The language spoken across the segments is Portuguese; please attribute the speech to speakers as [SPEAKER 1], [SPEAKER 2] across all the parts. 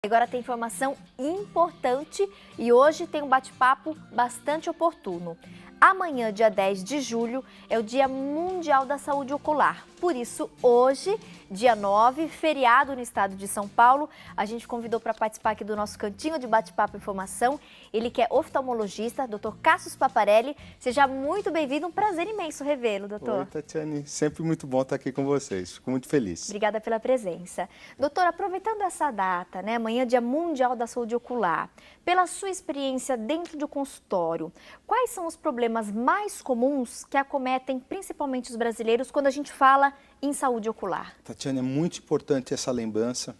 [SPEAKER 1] Agora tem informação importante e hoje tem um bate-papo bastante oportuno. Amanhã, dia 10 de julho, é o Dia Mundial da Saúde Ocular. Por isso, hoje, dia 9, feriado no estado de São Paulo, a gente convidou para participar aqui do nosso cantinho de bate-papo informação. Ele que é oftalmologista, Dr. Cassius Paparelli. Seja muito bem-vindo, um prazer imenso revê-lo, doutor.
[SPEAKER 2] Oi, Tatiane. Sempre muito bom estar aqui com vocês. Fico muito feliz.
[SPEAKER 1] Obrigada pela presença. Doutor, aproveitando essa data, né, amanhã, Dia Mundial da Saúde Ocular, pela sua experiência dentro do consultório, quais são os problemas mais comuns que acometem principalmente os brasileiros quando a gente fala em saúde ocular?
[SPEAKER 2] Tatiane, é muito importante essa lembrança.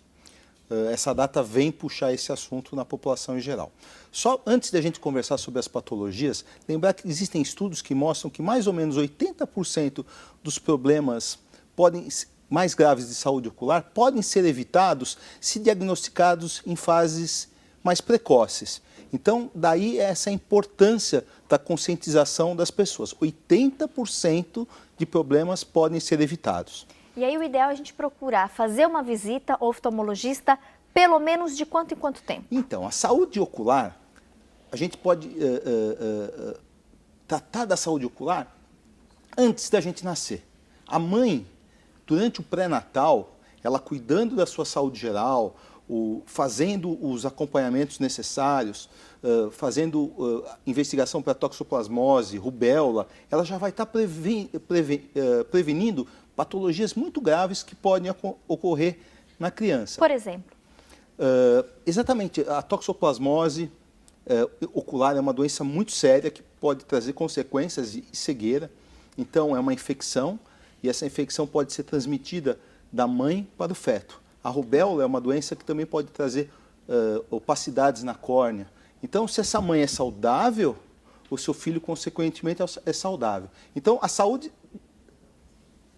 [SPEAKER 2] Essa data vem puxar esse assunto na população em geral. Só antes da gente conversar sobre as patologias, lembrar que existem estudos que mostram que mais ou menos 80% dos problemas mais graves de saúde ocular podem ser evitados se diagnosticados em fases mais precoces. Então, daí essa importância da conscientização das pessoas. 80% de problemas podem ser evitados.
[SPEAKER 1] E aí o ideal é a gente procurar fazer uma visita ao oftalmologista pelo menos de quanto em quanto tempo?
[SPEAKER 2] Então, a saúde ocular, a gente pode tratar da saúde ocular antes da gente nascer. A mãe, durante o pré-natal, ela cuidando da sua saúde geral, fazendo os acompanhamentos necessários, fazendo investigação para toxoplasmose, rubéola, ela já vai estar prevenindo patologias muito graves que podem ocorrer na criança.
[SPEAKER 1] Por exemplo?
[SPEAKER 2] Exatamente, a toxoplasmose ocular é uma doença muito séria que pode trazer consequências de cegueira. Então, é uma infecção e essa infecção pode ser transmitida da mãe para o feto. A rubéola é uma doença que também pode trazer opacidades na córnea. Então, se essa mãe é saudável, o seu filho, consequentemente, é saudável. Então, a saúde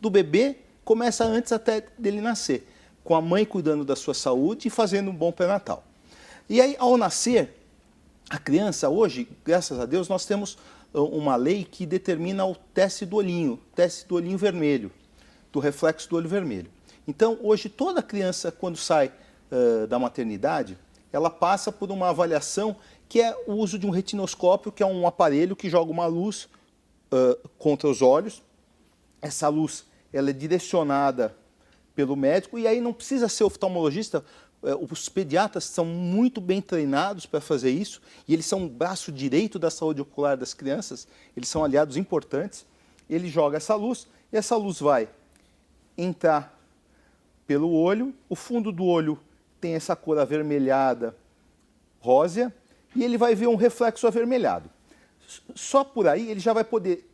[SPEAKER 2] do bebê começa antes até dele nascer, com a mãe cuidando da sua saúde e fazendo um bom pré-natal. E aí, ao nascer, a criança, hoje, graças a Deus, nós temos uma lei que determina o teste do olhinho vermelho, do reflexo do olho vermelho. Então, hoje, toda criança, quando sai da maternidade, ela passa por uma avaliação que é o uso de um retinoscópio, que é um aparelho que joga uma luz contra os olhos. Essa luz ela é direcionada pelo médico e aí não precisa ser oftalmologista. Os pediatras são muito bem treinados para fazer isso e eles são o braço direito da saúde ocular das crianças, eles são aliados importantes. Ele joga essa luz e essa luz vai entrar pelo olho, o fundo do olho tem essa cor avermelhada, rósea, e ele vai ver um reflexo avermelhado. Só por aí ele já vai poder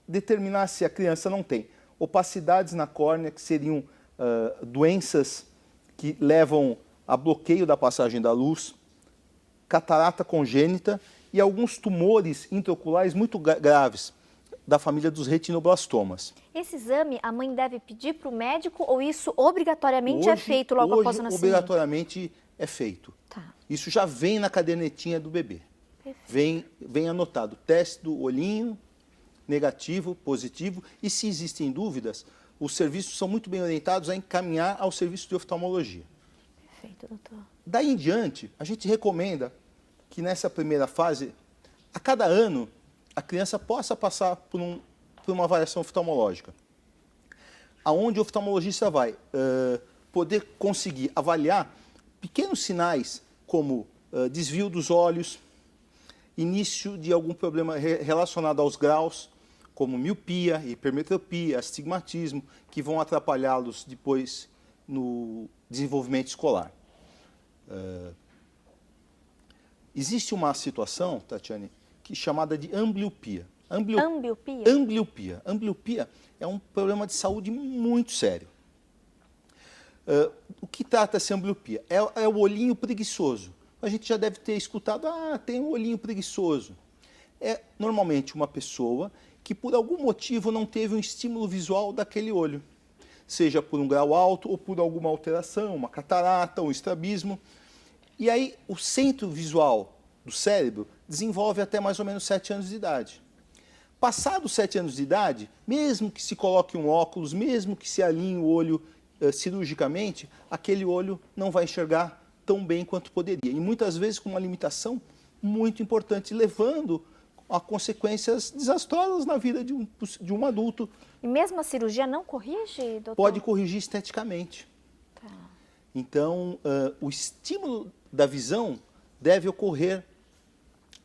[SPEAKER 2] determinar se a criança não tem opacidades na córnea, que seriam doenças que levam a bloqueio da passagem da luz, catarata congênita e alguns tumores intraoculares muito graves, da família dos retinoblastomas.
[SPEAKER 1] Esse exame a mãe deve pedir para o médico ou isso obrigatoriamente é feito logo após o nascimento?
[SPEAKER 2] Obrigatoriamente é feito.
[SPEAKER 1] Tá.
[SPEAKER 2] Isso já vem na cadernetinha do bebê. Vem anotado teste do olhinho, negativo, positivo, e se existem dúvidas, os serviços são muito bem orientados a encaminhar ao serviço de oftalmologia.
[SPEAKER 1] Perfeito, doutor.
[SPEAKER 2] Daí em diante, a gente recomenda que nessa primeira fase, a cada ano, a criança possa passar por uma avaliação oftalmológica, aonde o oftalmologista vai poder conseguir avaliar pequenos sinais como desvio dos olhos, início de algum problema relacionado aos graus, como miopia, hipermetropia, astigmatismo, que vão atrapalhá-los depois no desenvolvimento escolar. Existe uma situação, Tatiane, chamada de ambliopia.
[SPEAKER 1] Ambliopia?
[SPEAKER 2] Ambliopia. Ambliopia é um problema de saúde muito sério. O que trata-se ambliopia? É o olhinho preguiçoso. A gente já deve ter escutado, tem um olhinho preguiçoso. É normalmente uma pessoa que por algum motivo não teve um estímulo visual daquele olho. Seja por um grau alto ou por alguma alteração, uma catarata, um estrabismo. E aí o centro visual do cérebro desenvolve até mais ou menos 7 anos de idade. Passados 7 anos de idade, mesmo que se coloque um óculos, mesmo que se alinhe o olho cirurgicamente, aquele olho não vai enxergar tão bem quanto poderia. E muitas vezes com uma limitação muito importante, levando a consequências desastrosas na vida de um adulto.
[SPEAKER 1] E mesmo a cirurgia não corrige, doutor?
[SPEAKER 2] Pode corrigir esteticamente.
[SPEAKER 1] Tá.
[SPEAKER 2] Então, o estímulo da visão deve ocorrer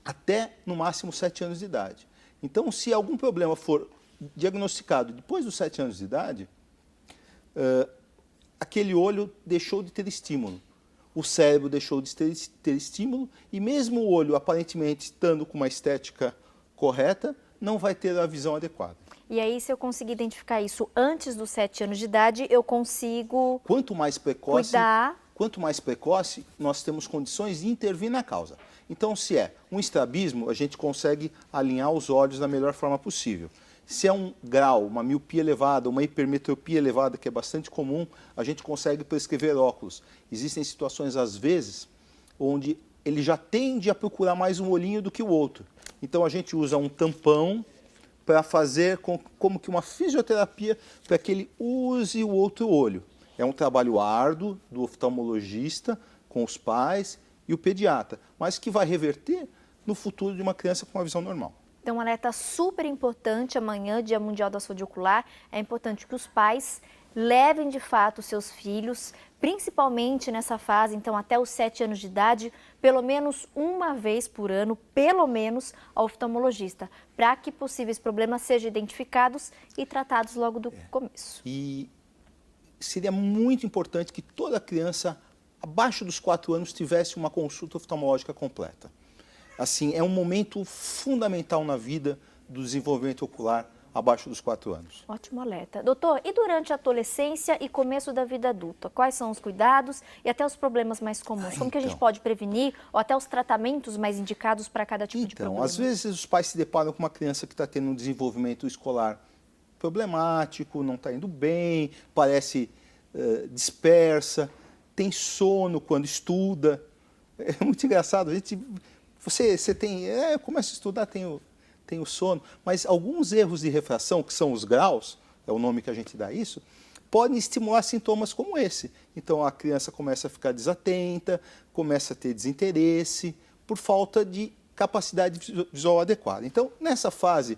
[SPEAKER 2] até, no máximo, 7 anos de idade. Então, se algum problema for diagnosticado depois dos 7 anos de idade, aquele olho deixou de ter estímulo. O cérebro deixou de ter estímulo e mesmo o olho, aparentemente, estando com uma estética correta, não vai ter a visão adequada.
[SPEAKER 1] E aí, se eu conseguir identificar isso antes dos 7 anos de idade, eu consigo
[SPEAKER 2] Quanto mais precoce, nós temos condições de intervir na causa. Então, se é um estrabismo, a gente consegue alinhar os olhos da melhor forma possível. Se é um grau, uma miopia elevada, uma hipermetropia elevada, que é bastante comum, a gente consegue prescrever óculos. Existem situações, às vezes, onde ele já tende a procurar mais um olhinho do que o outro. Então, a gente usa um tampão para fazer como que uma fisioterapia para que ele use o outro olho. É um trabalho árduo do oftalmologista com os pais e o pediatra, mas que vai reverter no futuro de uma criança com uma visão normal.
[SPEAKER 1] Então, um alerta super importante amanhã, Dia Mundial da Saúde Ocular. É importante que os pais levem de fato os seus filhos, principalmente nessa fase, então até os 7 anos de idade, pelo menos uma vez por ano, pelo menos, ao oftalmologista, para que possíveis problemas sejam identificados e tratados logo do começo.
[SPEAKER 2] E seria muito importante que toda criança abaixo dos 4 anos tivesse uma consulta oftalmológica completa. Assim, é um momento fundamental na vida do desenvolvimento ocular abaixo dos 4 anos.
[SPEAKER 1] Ótimo alerta. Doutor, e durante a adolescência e começo da vida adulta, quais são os cuidados e até os problemas mais comuns? Como que a gente pode prevenir ou até os tratamentos mais indicados para cada tipo de problema?
[SPEAKER 2] Às vezes os pais se deparam com uma criança que está tendo um desenvolvimento escolar problemático, não está indo bem, parece dispersa, tem sono quando estuda. É muito engraçado, você tem, começa a estudar, tem o sono, mas alguns erros de refração, que são os graus, é o nome que a gente dá a isso, podem estimular sintomas como esse. Então a criança começa a ficar desatenta, começa a ter desinteresse, por falta de capacidade visual adequada. Então, nessa fase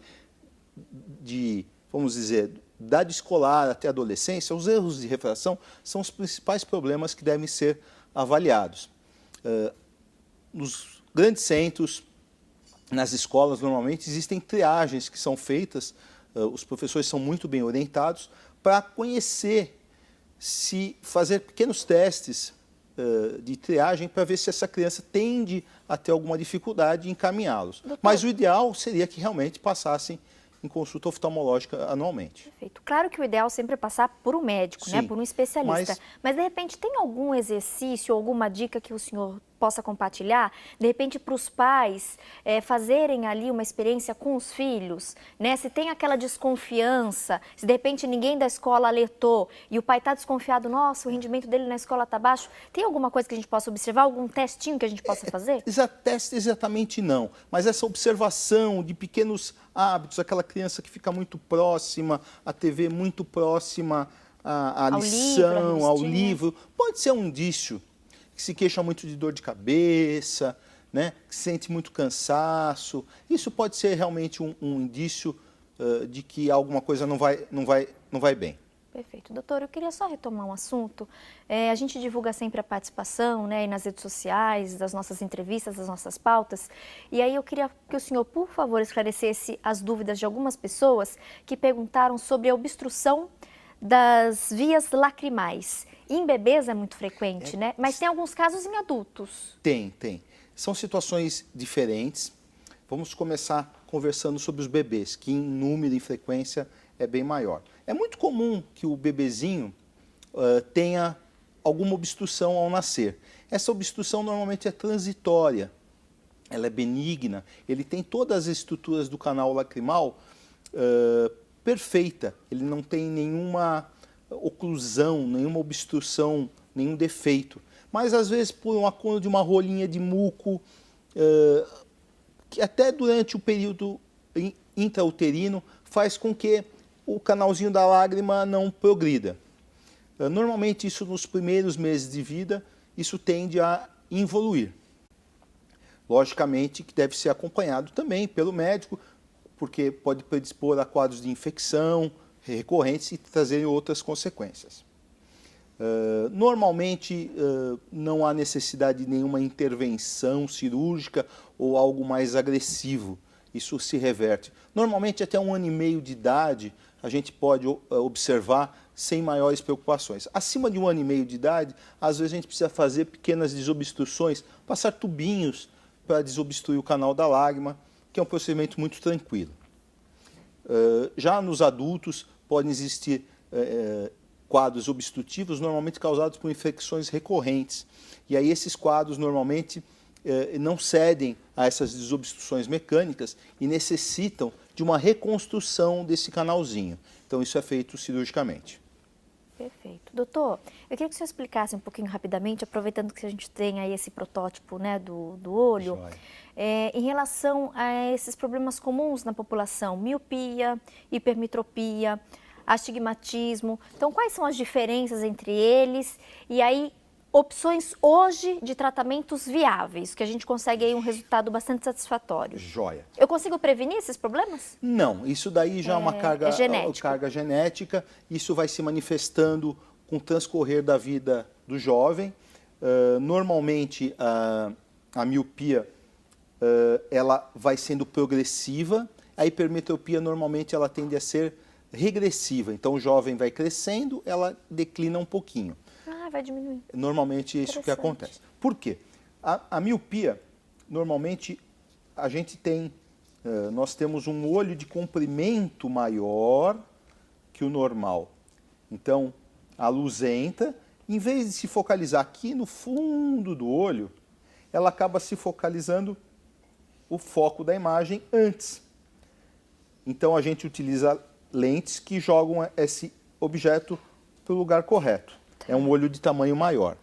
[SPEAKER 2] vamos dizer, idade escolar até a adolescência, os erros de refração são os principais problemas que devem ser avaliados. Nos grandes centros, nas escolas, normalmente, existem triagens que são feitas, os professores são muito bem orientados para conhecer, fazer pequenos testes de triagem para ver se essa criança tende a ter alguma dificuldade em encaminhá-los. Mas o ideal seria que realmente passassem em consulta oftalmológica anualmente.
[SPEAKER 1] Perfeito. Claro que o ideal sempre é passar por um médico, né, por um especialista. Mas, de repente, tem algum exercício, alguma dica que o senhor possa compartilhar, de repente, para os pais fazerem ali uma experiência com os filhos, né? Se tem aquela desconfiança, se de repente ninguém da escola alertou e o pai está desconfiado, nossa, o rendimento dele na escola está baixo, tem alguma coisa que a gente possa observar, algum testinho que a gente possa fazer?
[SPEAKER 2] Teste exatamente não, mas essa observação de pequenos hábitos, aquela criança que fica muito próxima, a TV muito próxima à lição, ao livro, pode ser um indício, que se queixa muito de dor de cabeça, né, que sente muito cansaço. Isso pode ser realmente um indício de que alguma coisa não vai bem.
[SPEAKER 1] Perfeito. Doutor, eu queria só retomar um assunto. A gente divulga sempre a participação, né, nas redes sociais, das nossas entrevistas, das nossas pautas. E aí eu queria que o senhor, por favor, esclarecesse as dúvidas de algumas pessoas que perguntaram sobre a obstrução das vias lacrimais. Em bebês é muito frequente, né? Mas tem alguns casos em adultos.
[SPEAKER 2] Tem. São situações diferentes. Vamos começar conversando sobre os bebês, que em número e frequência é bem maior. É muito comum que o bebezinho tenha alguma obstrução ao nascer. Essa obstrução normalmente é transitória, ela é benigna, ele tem todas as estruturas do canal lacrimal perfeita, ele não tem nenhuma oclusão, nenhuma obstrução, nenhum defeito. Mas às vezes por um acúmulo de uma rolinha de muco, que até durante o período intrauterino faz com que o canalzinho da lágrima não progrida. Normalmente isso nos primeiros meses de vida isso tende a involuir. Logicamente que deve ser acompanhado também pelo médico, porque pode predispor a quadros de infecção recorrentes e trazerem outras consequências. Normalmente não há necessidade de nenhuma intervenção cirúrgica ou algo mais agressivo, isso se reverte. Normalmente até 1 ano e meio de idade a gente pode observar sem maiores preocupações. Acima de 1 ano e meio de idade, às vezes a gente precisa fazer pequenas desobstruções, passar tubinhos para desobstruir o canal da lágrima, que é um procedimento muito tranquilo. Já nos adultos podem existir quadros obstrutivos, normalmente causados por infecções recorrentes. E aí esses quadros normalmente não cedem a essas desobstruções mecânicas e necessitam de uma reconstrução desse canalzinho. Então isso é feito cirurgicamente.
[SPEAKER 1] Perfeito. Doutor, eu queria que o senhor explicasse um pouquinho rapidamente, aproveitando que a gente tem aí esse protótipo, né, do olho, em relação a esses problemas comuns na população, miopia, hipermetropia, astigmatismo. Então, quais são as diferenças entre eles? E aí, opções hoje de tratamentos viáveis, que a gente consegue aí um resultado bastante satisfatório.
[SPEAKER 2] Joia.
[SPEAKER 1] Eu consigo prevenir esses problemas?
[SPEAKER 2] Não, isso daí já é uma carga genética, isso vai se manifestando com o transcorrer da vida do jovem. Normalmente a miopia ela vai sendo progressiva, a hipermetropia normalmente ela tende a ser regressiva, então o jovem vai crescendo, ela declina um pouquinho.
[SPEAKER 1] Vai diminuir.
[SPEAKER 2] Normalmente é isso que acontece. Por quê? A miopia, normalmente a gente tem, nós temos um olho de comprimento maior que o normal. Então, a luz entra, em vez de se focalizar aqui no fundo do olho, ela acaba se focalizando o foco da imagem antes. Então, a gente utiliza lentes que jogam esse objeto para o lugar correto. É um olho de tamanho maior.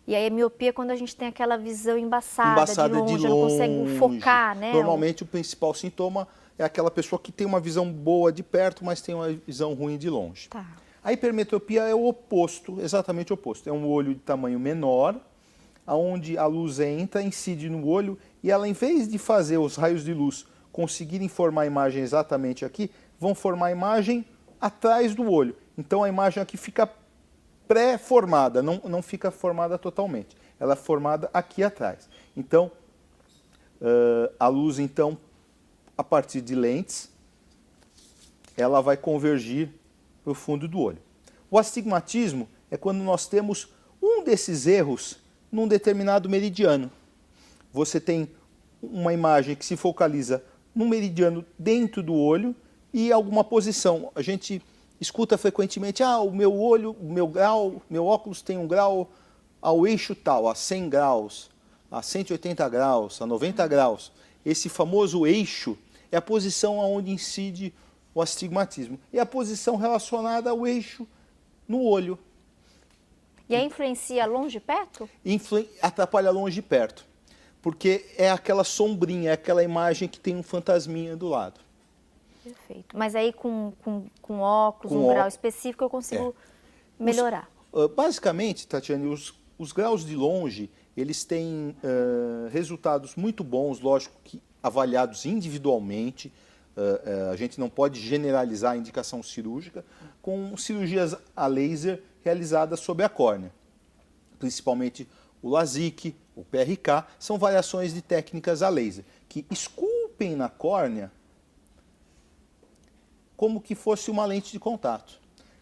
[SPEAKER 1] E aí a miopia é quando a gente tem aquela visão embaçada de longe, não consegue focar, né?
[SPEAKER 2] Normalmente o principal sintoma é aquela pessoa que tem uma visão boa de perto, mas tem uma visão ruim de longe.
[SPEAKER 1] Tá.
[SPEAKER 2] A hipermetropia é o oposto, exatamente o oposto. É um olho de tamanho menor, onde a luz entra, incide no olho, e ela, em vez de fazer os raios de luz conseguirem formar a imagem exatamente aqui, vão formar a imagem atrás do olho. Então a imagem aqui fica pré-formada, não fica formada totalmente. Ela é formada aqui atrás. Então, a luz, então, a partir de lentes, ela vai convergir para o fundo do olho. O astigmatismo é quando nós temos um desses erros num determinado meridiano. Você tem uma imagem que se focaliza num meridiano dentro do olho e alguma posição. A gente escuta frequentemente, o meu olho, o meu grau, meu óculos tem um grau ao eixo tal, a 100 graus, a 180 graus, a 90 graus. Esse famoso eixo é a posição onde incide o astigmatismo. E a posição relacionada ao eixo no olho.
[SPEAKER 1] E aí influencia longe e perto?
[SPEAKER 2] Atrapalha longe e perto. Porque é aquela sombrinha, é aquela imagem que tem um fantasminha do lado.
[SPEAKER 1] Perfeito. Mas aí com óculos, um grau específico, eu consigo melhorar.
[SPEAKER 2] Basicamente, Tatiane, os graus de longe, eles têm resultados muito bons, lógico que avaliados individualmente. A gente não pode generalizar a indicação cirúrgica com cirurgias a laser realizadas sobre a córnea. Principalmente o LASIK, o PRK, são variações de técnicas a laser, que esculpem na córnea como que fosse uma lente de contato.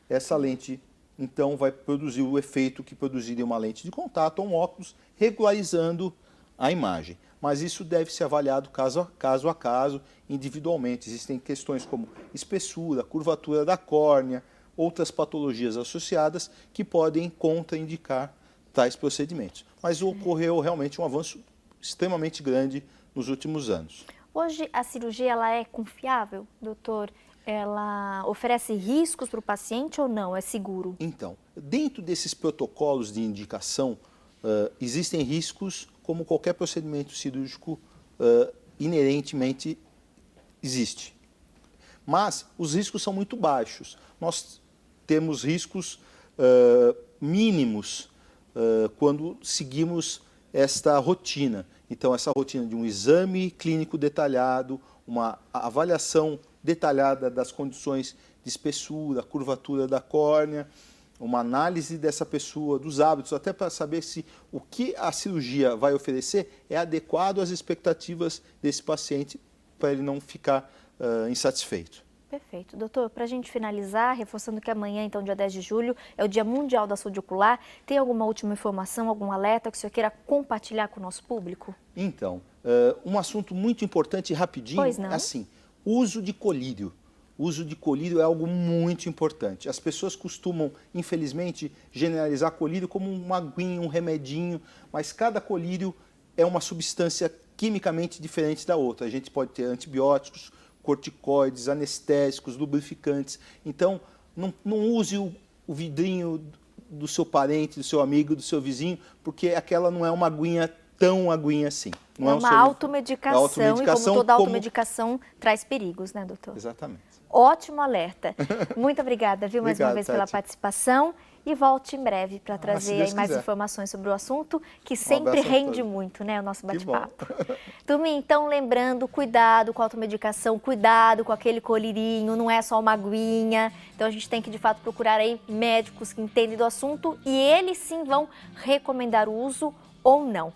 [SPEAKER 2] Essa lente, então, vai produzir o efeito que produziria uma lente de contato ou um óculos, regularizando a imagem. Mas isso deve ser avaliado caso a caso, individualmente. Existem questões como espessura, curvatura da córnea, outras patologias associadas que podem contraindicar tais procedimentos. Mas ocorreu realmente um avanço extremamente grande nos últimos anos.
[SPEAKER 1] Hoje a cirurgia ela é confiável, doutor? Ela oferece riscos para o paciente ou não? É seguro?
[SPEAKER 2] Então, dentro desses protocolos de indicação, existem riscos como qualquer procedimento cirúrgico inerentemente existe. Mas os riscos são muito baixos. Nós temos riscos mínimos quando seguimos esta rotina. Então, essa rotina de um exame clínico detalhado, uma avaliação detalhada das condições de espessura, curvatura da córnea, uma análise dessa pessoa, dos hábitos, até para saber se o que a cirurgia vai oferecer é adequado às expectativas desse paciente, para ele não ficar insatisfeito.
[SPEAKER 1] Perfeito. Doutor, para a gente finalizar, reforçando que amanhã, então, dia 10 de julho, é o Dia Mundial da Saúde Ocular, tem alguma última informação, algum alerta que o senhor queira compartilhar com o nosso público?
[SPEAKER 2] Então, um assunto muito importante e rapidinho é assim, uso de colírio. O uso de colírio é algo muito importante. As pessoas costumam, infelizmente, generalizar colírio como uma aguinha, um remedinho, mas cada colírio é uma substância quimicamente diferente da outra. A gente pode ter antibióticos, corticoides, anestésicos, lubrificantes. Então, não use o vidrinho do seu parente, do seu amigo, do seu vizinho, porque aquela não é uma aguinha tão aguinha assim. Não
[SPEAKER 1] é uma automedicação, e como toda automedicação traz perigos, né, doutor?
[SPEAKER 2] Exatamente.
[SPEAKER 1] Ótimo alerta. Muito obrigada, viu, mais uma vez pela participação. E volte em breve para trazer aí mais informações sobre o assunto, que sempre rende muito, né, o nosso bate-papo. Turminha, então, lembrando, cuidado com a automedicação, cuidado com aquele colírio, não é só uma aguinha. Então, a gente tem que, de fato, procurar aí médicos que entendem do assunto e eles sim vão recomendar o uso ou não.